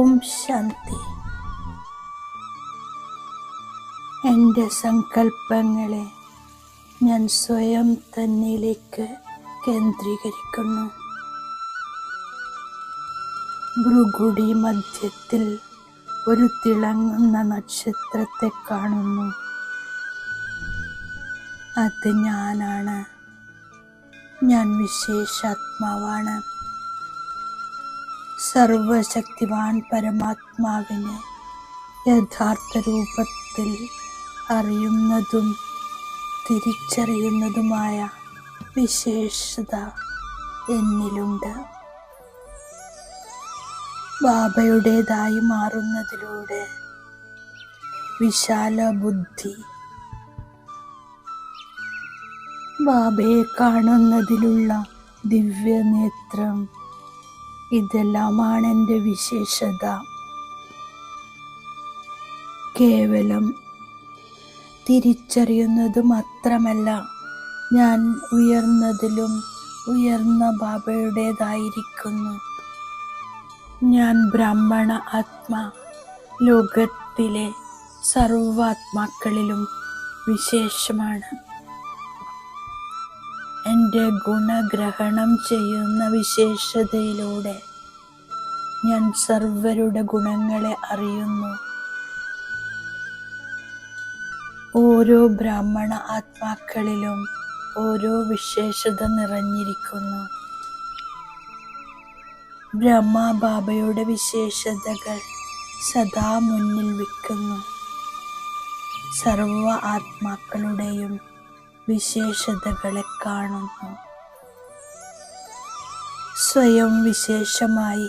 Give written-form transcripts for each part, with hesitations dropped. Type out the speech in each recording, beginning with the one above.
ഓം ശാന്തി. എൻ്റെ സങ്കല്പങ്ങളെ ഞാൻ സ്വയം തന്നിലേക്ക് കേന്ദ്രീകരിക്കുന്നു. ഭ്രുകുടി മധ്യത്തിൽ ഒരു തിളങ്ങുന്ന നക്ഷത്രത്തെ കാണുന്നു. അത് ഞാനാണ്. ഞാൻ വിശേഷാത്മാവാണ്. സർവശക്തിവാൻ പരമാത്മാവിനെ യഥാർത്ഥ രൂപത്തിൽ അറിയുന്നതും തിരിച്ചറിയുന്നതുമായ വിശേഷത എന്നിലുണ്ട്. ബാബയുടേതായി മാറുന്നതിലൂടെ വിശാല ബുദ്ധി, ബാബയെ കാണുന്നതിലുള്ള ദിവ്യനേത്രം, ഇതെല്ലാമാണ് എൻ്റെ വിശേഷത. കേവലം തിരിച്ചറിയുന്നത് മാത്രമല്ല, ഞാൻ ഉയർന്നതിലും ഉയർന്ന ബാബയുടേതായിരിക്കുന്നു. ഞാൻ ബ്രാഹ്മണ ആത്മാ, ലോകത്തിലെ സർവാത്മാക്കളിലും വിശേഷമാണ്. എൻ്റെ ഗുണഗ്രഹണം ചെയ്യുന്ന വിശേഷതയിലൂടെ ഞാൻ സർവരുടെ ഗുണങ്ങളെ അറിയുന്നു. ഓരോ ബ്രാഹ്മണ ആത്മാക്കളിലും ഓരോ വിശേഷത നിറഞ്ഞിരിക്കുന്നു. ബ്രഹ്മബാബയുടെ വിശേഷതകൾ സദാ മുന്നിൽ വയ്ക്കുന്നു. സർവ ആത്മാക്കളുടെയും വിശേഷതകളെ കാണുന്നു. സ്വയം വിശേഷമായി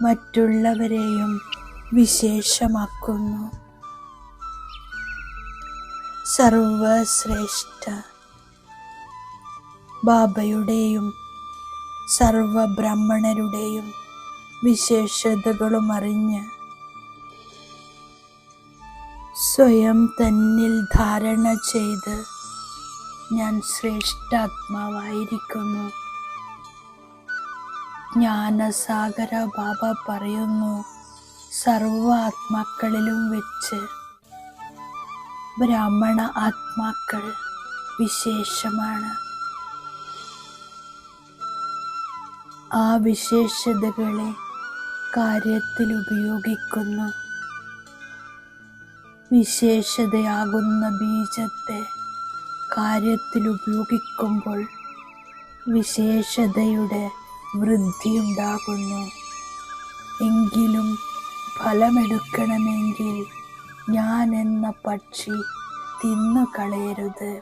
മറ്റുള്ളവരെയും വിശേഷമാക്കുന്നു. സർവശ്രേഷ്ഠ ബാബയുടെയും സർവ ബ്രാഹ്മണരുടെയും വിശേഷതകളും അറിഞ്ഞ് സ്വയം തന്നിൽ ധാരണ ചെയ്ത് ഞാൻ ശ്രേഷ്ഠാത്മാവായിരിക്കുന്നു. ജ്ഞാനസാഗര ബാബ പറയുന്നു, സർവ ആത്മാക്കളിലും വെച്ച് ബ്രാഹ്മണ ആത്മാക്കൾ വിശേഷമാണ്. ആ വിശേഷതകളെ കാര്യത്തിൽ ഉപയോഗിക്കുന്നു. വിശേഷതയാകുന്ന ബീജത്തെ കാര്യത്തിൽ ഉപയോഗിക്കുമ്പോൾ വിശേഷതയുടെ വൃദ്ധിയുണ്ടാകുന്നു. എങ്കിലും ഫലമെടുക്കണമെങ്കിൽ ഞാൻ എന്ന പക്ഷി തിന്നുകളയരുത്.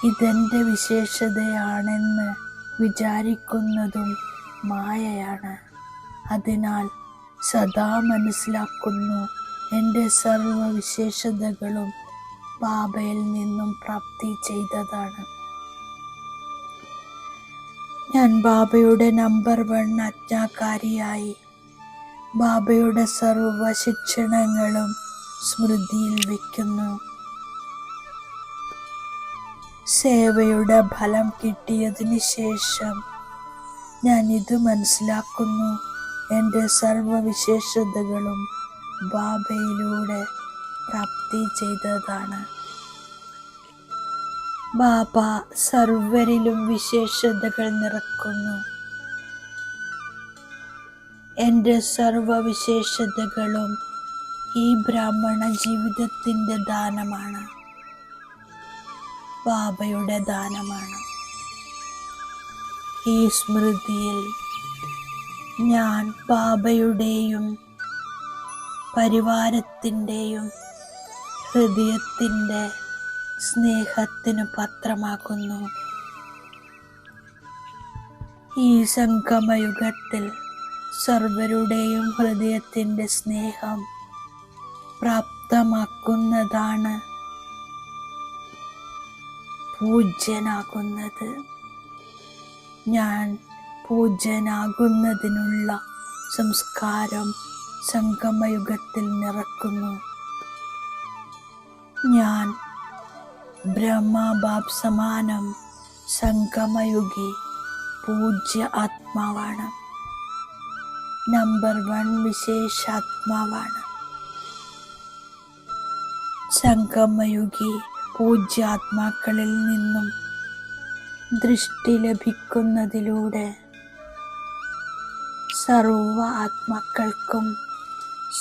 ഇതെൻ്റെ വിശേഷതയാണെന്ന് വിചാരിക്കുന്നതും മായയാണ്. അതിനാൽ സദാ മനസ്സിലാക്കുന്നു, എൻ്റെ സർവ വിശേഷതകളും ബാബയിൽ നിന്നും പ്രാപ്തി ചെയ്തതാണ്. ഞാൻ ബാബയുടെ നമ്പർ 1 ആജ്ഞാകാരിയായി ബാബയുടെ സർവ ശിക്ഷണങ്ങളും സ്മൃതിയിൽ വയ്ക്കുന്നു. സേവയുടെ ഫലം കിട്ടിയതിന് ശേഷം ഞാൻ ഇത് മനസ്സിലാക്കുന്നു, എൻ്റെ സർവ വിശേഷതകളും ബാബയിലൂടെ പ്രാപ്തി ചെയ്തതാണ്. ബാബ സർവരിലും വിശേഷതകൾ നിറക്കുന്നു. എൻ്റെ സർവ വിശേഷതകളും ഈ ബ്രാഹ്മണ ജീവിതത്തിൻ്റെ ദാനമാണ്, ബാബയുടെ ദാനമാണ്. ഈ സ്മൃതിയിൽ ഞാൻ ബാബയുടെയും പരിവാരത്തിൻ്റെയും ഹൃദയത്തിൻ്റെ സ്നേഹത്തിന് പാത്രമാകുന്നു. ഈ സംഗമയുഗത്തിൽ സർവരുടെയും ഹൃദയത്തിൻ്റെ സ്നേഹം പ്രാപ്തമാക്കുന്നതാണ് പൂജ്യനാകുന്നത്. ഞാൻ പൂജ്യനാകുന്നതിനുള്ള സംസ്കാരം സംഗമയുഗത്തിൽ നിറക്കുന്നു. ഞാൻ ബ്രഹ്മബാബ് സമാനം സംഗമയുഗി പൂജ്യ ആത്മാവാണ്. നമ്പർ 1 വിശേഷാത്മാവാണ്. സംഗമയുഗി പൂജ്യാത്മാക്കളിൽ നിന്നും ദൃഷ്ടി ലഭിക്കുന്നതിലൂടെ സർവ ആത്മാക്കൾക്കും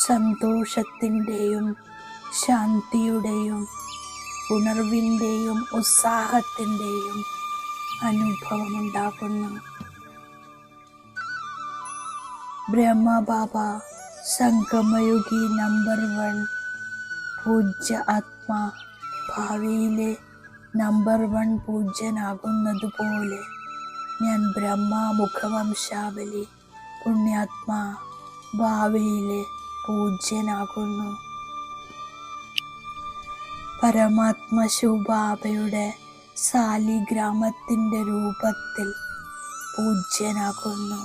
സന്തോഷത്തിൻ്റെയും ശാന്തിയുടെയും ഉണർവിൻ്റെയും ഉത്സാഹത്തിൻ്റെയും അനുഭവമുണ്ടാകുന്നു. ബ്രഹ്മബാബ സംഗമയുഗി നമ്പർ 1 പൂജ്യ ആത്മാ ഭാവിയിലെ നമ്പർ 1 പൂജ്യനാകുന്നതുപോലെ ഞാൻ ബ്രഹ്മ മുഖവംശാവലി പുണ്യാത്മാ ഭാവിയിലെ പൂജ്യനാകുന്നു. പരമാത്മ ശിവബാബയുടെ സാലിഗ്രാമത്തിൻ്റെ രൂപത്തിൽ പൂജ്യനാകുന്നു.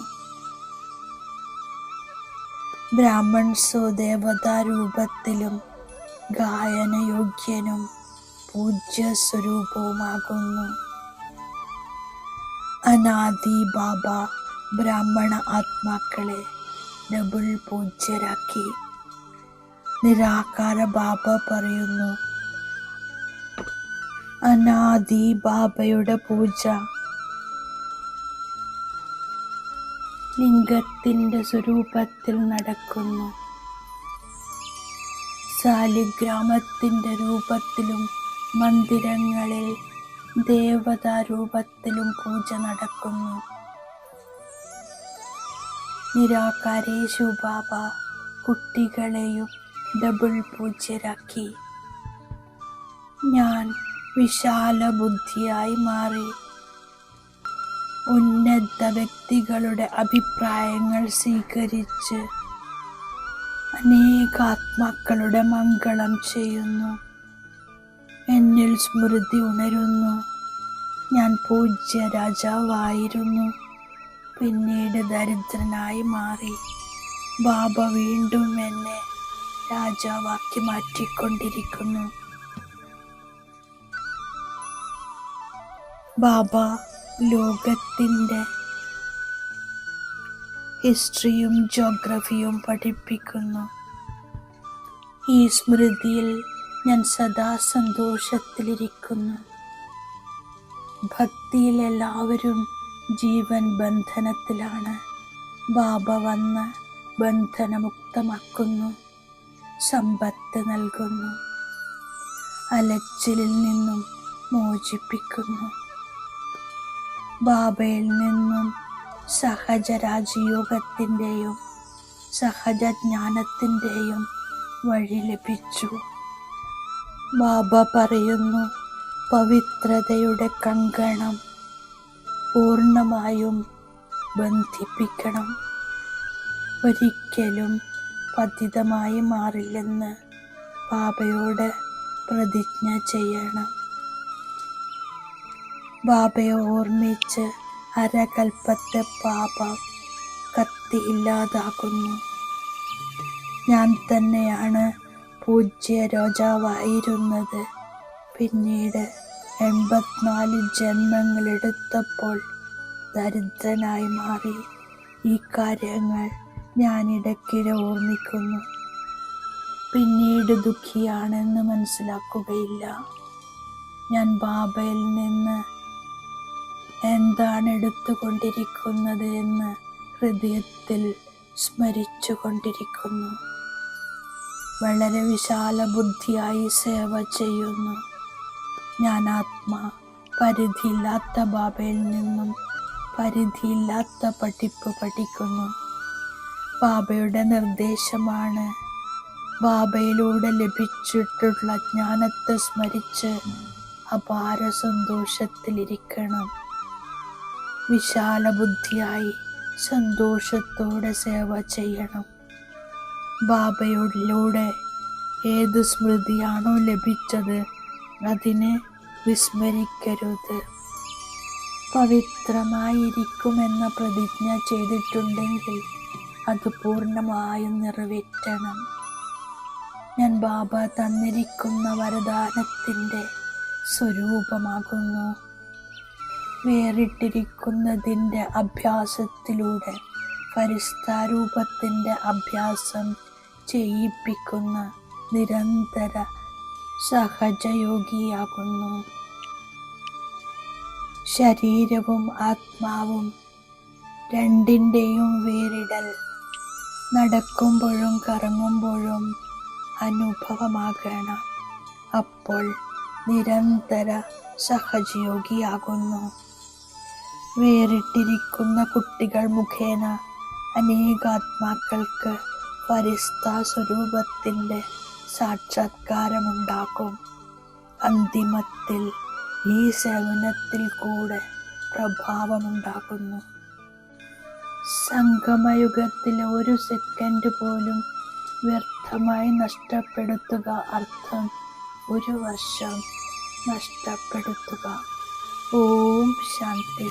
ബ്രാഹ്മൺ സ്വദേവതാ രൂപത്തിലും ഗായനയോഗ്യനും പൂജ്യ സ്വരൂപവുമാകുന്നു. അനാദി ബാബ ബ്രാഹ്മണ ആത്മാക്കളെ ഡബിൾ പൂജ്യരാക്കി. നിരാകാര ബാബ പറയുന്നു, അനാദി ബാബയുടെ പൂജ ലിംഗത്തിൻ്റെ സ്വരൂപത്തിൽ നടക്കുന്നു. സാലിഗ്രാമത്തിൻ്റെ രൂപത്തിലും മന്ദിരങ്ങളിൽ ദേവതാ രൂപത്തിലും പൂജ നടക്കുന്നു. നിരാകാരേശു ബാബ കുട്ടികളെയും ഡബിൾ പൂജ്യരാക്കി. ഞാൻ വിശാല ബുദ്ധിയായി മാറി ഉന്നത വ്യക്തികളുടെ അഭിപ്രായങ്ങൾ സ്വീകരിച്ച് അനേകാത്മാക്കളുടെ മംഗളം ചെയ്യുന്നു. എന്നിൽ സ്മൃതി ഉണരുന്നു. ഞാൻ പൂജ്യ രാജാവായിരുന്നു, പിന്നീട് ദരിദ്രനായി മാറി. ബാബ വീണ്ടും എന്നെ രാജാവാക്കി മാറ്റിക്കൊണ്ടിരിക്കുന്നു. ബാബ ലോകത്തിൻ്റെ ഹിസ്റ്ററിയും ജോഗ്രഫിയും പഠിപ്പിക്കുന്നു. ഈ സ്മൃതിയിൽ ഞാൻ സദാ സന്തോഷത്തിലിരിക്കുന്നു. ഭക്തിയിൽ എല്ലാവരും ജീവൻ ബന്ധനത്തിലാണ്. ബാബ വന്ന് ബന്ധനമുക്തമാക്കുന്നു, സമ്പത്ത് നൽകുന്നു, അലച്ചിലിൽ നിന്നും മോചിപ്പിക്കുന്നു. ബാബയിൽ നിന്നും സഹജ രാജയോഗത്തിൻ്റെയും സഹജജ്ഞാനത്തിൻ്റെയും വഴി ലഭിച്ചു. ബാബ പറയുന്നു, പവിത്രതയുടെ കങ്കണം പൂർണ്ണമായും ബന്ധിപ്പിക്കണം. ഒരിക്കലും പതിതമായി മാറില്ലെന്ന് ബാബയോട് പ്രതിജ്ഞ ചെയ്യണം. ബാബയെ ഓർമ്മിച്ച് അരകൽപ്പത്തെ പാപം കത്തിയില്ലാതാകുന്നു. ഞാൻ തന്നെയാണ് പൂജ്യ രാജാവായിരുന്നത്. പിന്നീട് 84 ജന്മങ്ങളെടുത്തപ്പോൾ ദരിദ്രനായി മാറി. ഈ കാര്യങ്ങൾ ഞാനിടയ്ക്കിടെ ഓർമ്മിക്കുന്നു. പിന്നീട് ദുഃഖിയാണെന്ന് മനസ്സിലാക്കുകയില്ല. ഞാൻ ബാബയിൽ നിന്ന് എന്താണ് എടുത്തുകൊണ്ടിരിക്കുന്നത് എന്ന് ഹൃദയത്തിൽ സ്മരിച്ചു കൊണ്ടിരിക്കുന്നു. വളരെ വിശാല ബുദ്ധിയായി സേവ ചെയ്യുന്നു. ഞാൻ ആത്മാ പരിധിയില്ലാത്ത ബാബയിൽ നിന്നും പരിധിയില്ലാത്ത പഠിപ്പ് പഠിക്കുന്നു. ബാബയുടെ നിർദ്ദേശമാണ്. ബാബയിലൂടെ ലഭിച്ചിട്ടുള്ള ജ്ഞാനത്തെ സ്മരിച്ച് അപാര സന്തോഷത്തിലിരിക്കണം. വിശാല ബുദ്ധിയായി സന്തോഷത്തോടെ സേവ ചെയ്യണം. ബാബയിലൂടെ ഏത് സ്മൃതിയാണോ ലഭിച്ചത് അതിനെ വിസ്മരിക്കരുത്. പവിത്രമായിരിക്കുമെന്ന പ്രതിജ്ഞ ചെയ്തിട്ടുണ്ടെങ്കിൽ അത് പൂർണ്ണമായും നിറവേറ്റണം. ഞാൻ ബാബ തന്നിരിക്കുന്ന വരദാനത്തിൻ്റെ സ്വരൂപമാകുന്നു. വേറിട്ടിരിക്കുന്നതിൻ്റെ അഭ്യാസത്തിലൂടെ ഫരിസ്താരൂപത്തിൻ്റെ അഭ്യാസം ചെയ്യിപ്പിക്കുന്ന നിരന്തര സഹജയോഗിയാകുന്നു. ശരീരവും ആത്മാവും രണ്ടിൻ്റെയും വേറിടൽ നടക്കുമ്പോഴും കറങ്ങുമ്പോഴും അനുഭവമാകണം. അപ്പോൾ നിരന്തര സഹജയോഗിയാകുന്നു. വേറിട്ടിരിക്കുന്ന കുട്ടികൾ മുഖേന അനേകാത്മാക്കൾക്ക് ഫരിസ്താ സ്വരൂപത്തിൻ്റെ സാക്ഷാത്കാരമുണ്ടാകും. അന്തിമത്തിൽ ഈ സേവനത്തിൽ കൂടെ പ്രഭാവമുണ്ടാകുന്നു. സംഗമയുഗത്തിലെ ഒരു സെക്കൻഡ് പോലും വ്യർത്ഥമായി നഷ്ടപ്പെടുത്തുക അർത്ഥം ഒരു വർഷം നഷ്ടപ്പെടുത്തുക. ഓം ശാന്തി.